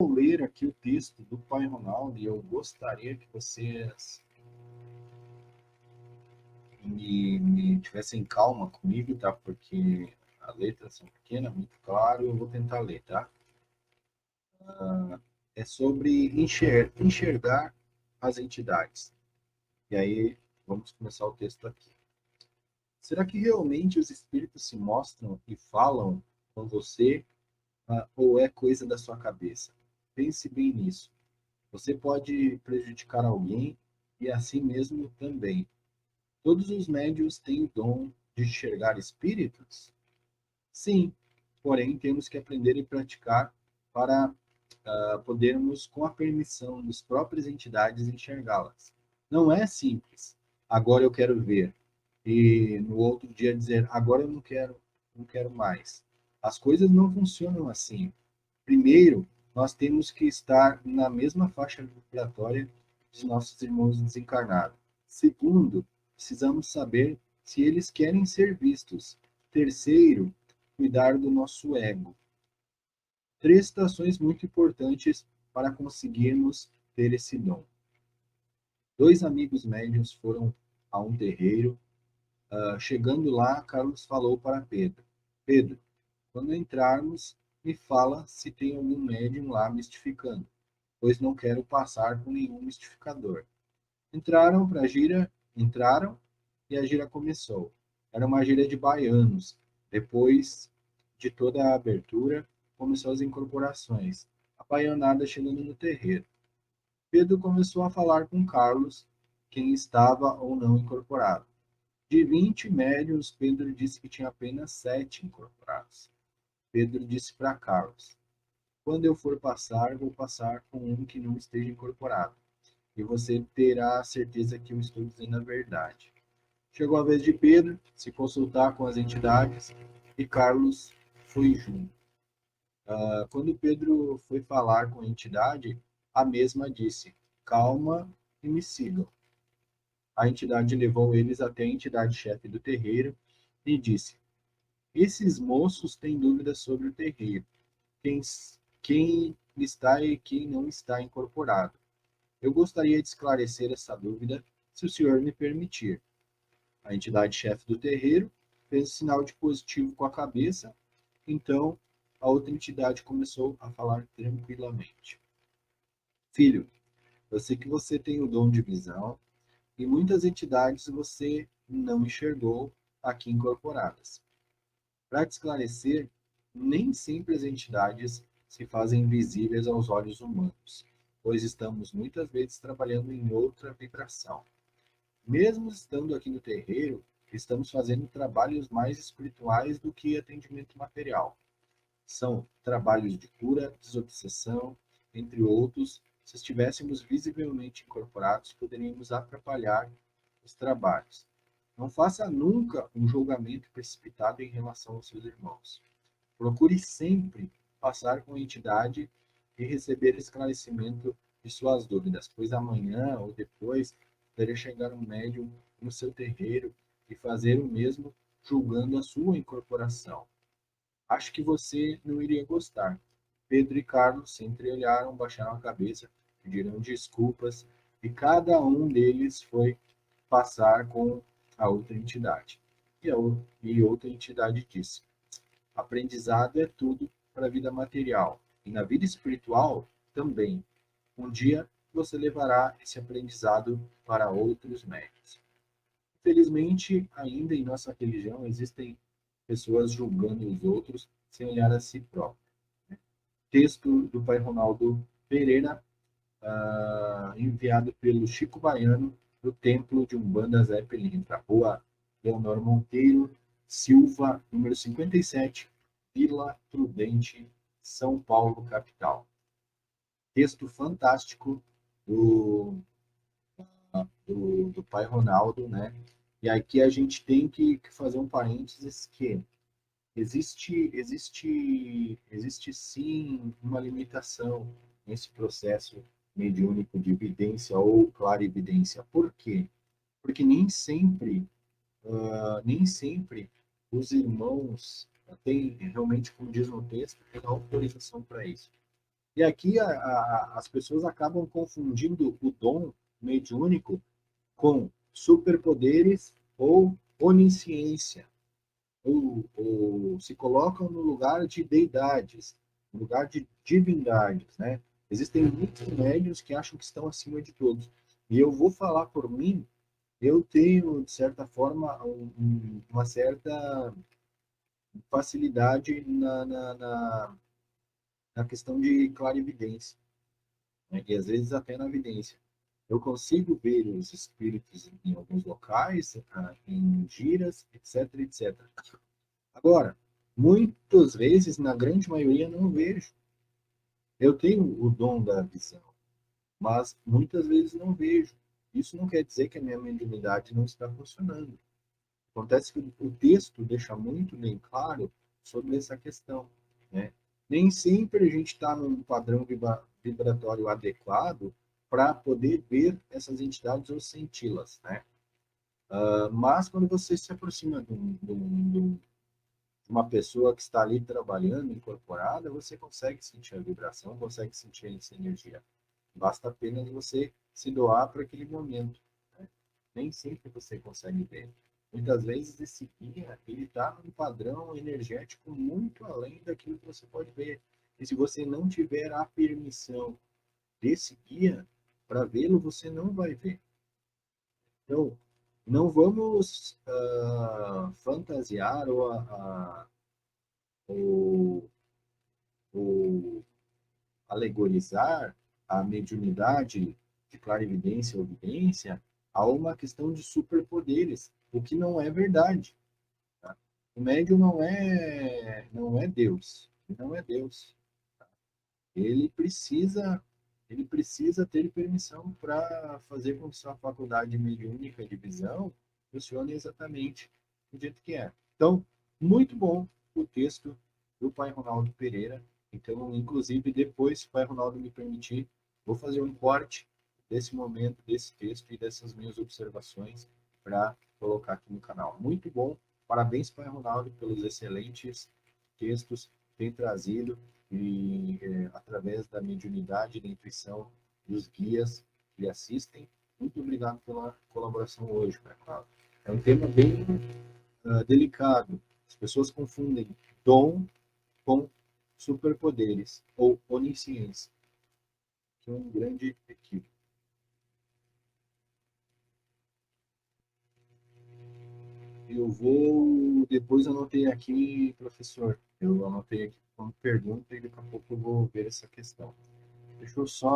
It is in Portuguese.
Vou ler aqui o texto do Pai Ronaldo e eu gostaria que vocês me tivessem calma comigo, tá? Porque as letras são pequenas, muito claro, eu vou tentar ler, tá? É sobre enxergar as entidades. E aí, vamos começar o texto aqui. Será que realmente os espíritos se mostram e falam com você, ou é coisa da sua cabeça? Pense bem nisso. Você pode prejudicar alguém e assim mesmo também. Todos os médiuns têm o dom de enxergar espíritos? Sim, porém temos que aprender e praticar para podermos, com a permissão das próprias entidades, enxergá-las. Não é simples. Agora eu quero ver. E no outro dia dizer, agora eu não quero mais. As coisas não funcionam assim. Primeiro, nós temos que estar na mesma faixa vibratória de nossos irmãos desencarnados. Segundo, precisamos saber se eles querem ser vistos. Terceiro, cuidar do nosso ego. Três situações muito importantes para conseguirmos ter esse dom. Dois amigos médiuns foram a um terreiro. Chegando lá, Carlos falou para Pedro: Pedro, quando entrarmos, me fala se tem algum médium lá mistificando, pois não quero passar com nenhum mistificador. Entraram e a gira começou. Era uma gira de baianos. Depois de toda a abertura, começou as incorporações. A baianada chegando no terreiro. Pedro começou a falar com Carlos, quem estava ou não incorporado. De 20 médiuns, Pedro disse que tinha apenas 7 incorporados. Pedro disse para Carlos: quando eu for passar, vou passar com um que não esteja incorporado. E você terá certeza que eu estou dizendo a verdade. Chegou a vez de Pedro se consultar com as entidades e Carlos foi junto. Quando Pedro foi falar com a entidade, a mesma disse: calma e me sigam. A entidade levou eles até a entidade-chefe do terreiro e disse: esses moços têm dúvidas sobre o terreiro, quem, quem está e quem não está incorporado. Eu gostaria de esclarecer essa dúvida, se o senhor me permitir. A entidade-chefe do terreiro fez o sinal de positivo com a cabeça, então a outra entidade começou a falar tranquilamente. Filho, eu sei que você tem o dom de visão e muitas entidades você não enxergou aqui incorporadas. Para te esclarecer, nem sempre as entidades se fazem visíveis aos olhos humanos, pois estamos muitas vezes trabalhando em outra vibração. Mesmo estando aqui no terreiro, estamos fazendo trabalhos mais espirituais do que atendimento material. São trabalhos de cura, desobsessão, entre outros. Se estivéssemos visivelmente incorporados, poderíamos atrapalhar os trabalhos. Não faça nunca um julgamento precipitado em relação aos seus irmãos. Procure sempre passar com a entidade e receber esclarecimento de suas dúvidas, pois amanhã ou depois poderia chegar um médium no seu terreiro e fazer o mesmo, julgando a sua incorporação. Acho que você não iria gostar. Pedro e Carlos se entreolharam, baixaram a cabeça, pediram desculpas e cada um deles foi passar com a outra entidade. E outra entidade disse: aprendizado é tudo para a vida material e na vida espiritual também. Um dia você levará esse aprendizado para outros médios. Infelizmente, ainda em nossa religião existem pessoas julgando os outros sem olhar a si próprio. Texto do Pai Ronaldo Pereira, enviado pelo Chico Baiano, do Templo de Umbanda Zé Pelintra, Rua Leonor Monteiro Silva, número 57, Vila Prudente, São Paulo, capital. Texto fantástico do, do Pai Ronaldo, né? E aqui a gente tem que fazer um parênteses que existe sim uma limitação nesse processo mediúnico de evidência ou clarividência. Por quê? Porque nem sempre os irmãos têm realmente, como diz no texto, tem autorização para isso. E aqui as pessoas acabam confundindo o dom mediúnico com superpoderes ou onisciência, ou se colocam no lugar de deidades, no lugar de divindades, né? Existem muitos médiuns que acham que estão acima de todos. E eu vou falar por mim, eu tenho, de certa forma, uma certa facilidade na questão de clarividência, né? E às vezes até na vidência. Eu consigo ver os espíritos em alguns locais, em giras, etc, etc. Agora, muitas vezes, na grande maioria, não vejo. Eu tenho o dom da visão, mas muitas vezes não vejo. Isso não quer dizer que a minha mediunidade não está funcionando. Acontece que o texto deixa muito bem claro sobre essa questão, né? Nem sempre a gente está num padrão vibratório adequado para poder ver essas entidades ou senti-las, né? Mas quando você se aproxima de uma pessoa que está ali trabalhando, incorporada, você consegue sentir a vibração, consegue sentir essa energia. Basta apenas você se doar para aquele momento, né? Nem sempre você consegue ver. Muitas vezes esse guia, ele está num padrão energético muito além daquilo que você pode ver. E se você não tiver a permissão desse guia para vê-lo, você não vai ver. Então, não vamos fantasiar ou, ou alegorizar a mediunidade de clarividência ou vidência a uma questão de superpoderes, o que não é verdade. Tá? O médium não é Deus, não é Deus. Ele precisa ele precisa ter permissão para fazer com que sua faculdade mediúnica de visão funcione exatamente do jeito que é. Então, muito bom o texto do pai Ronaldo Pereira. Então, inclusive, depois, se o pai Ronaldo me permitir, vou fazer um corte desse momento, desse texto e dessas minhas observações para colocar aqui no canal. Muito bom. Parabéns, pai Ronaldo, pelos excelentes textos que tem trazido e através da mediunidade, da intuição dos guias que lhe assistem. Muito obrigado pela colaboração hoje, cara. É um tema bem delicado. As pessoas confundem dom com superpoderes ou onisciência, que é um grande equívoco. Eu vou, depois anotei aqui, professor, eu anotei aqui como pergunta e daqui a pouco eu vou ver essa questão. Deixa eu só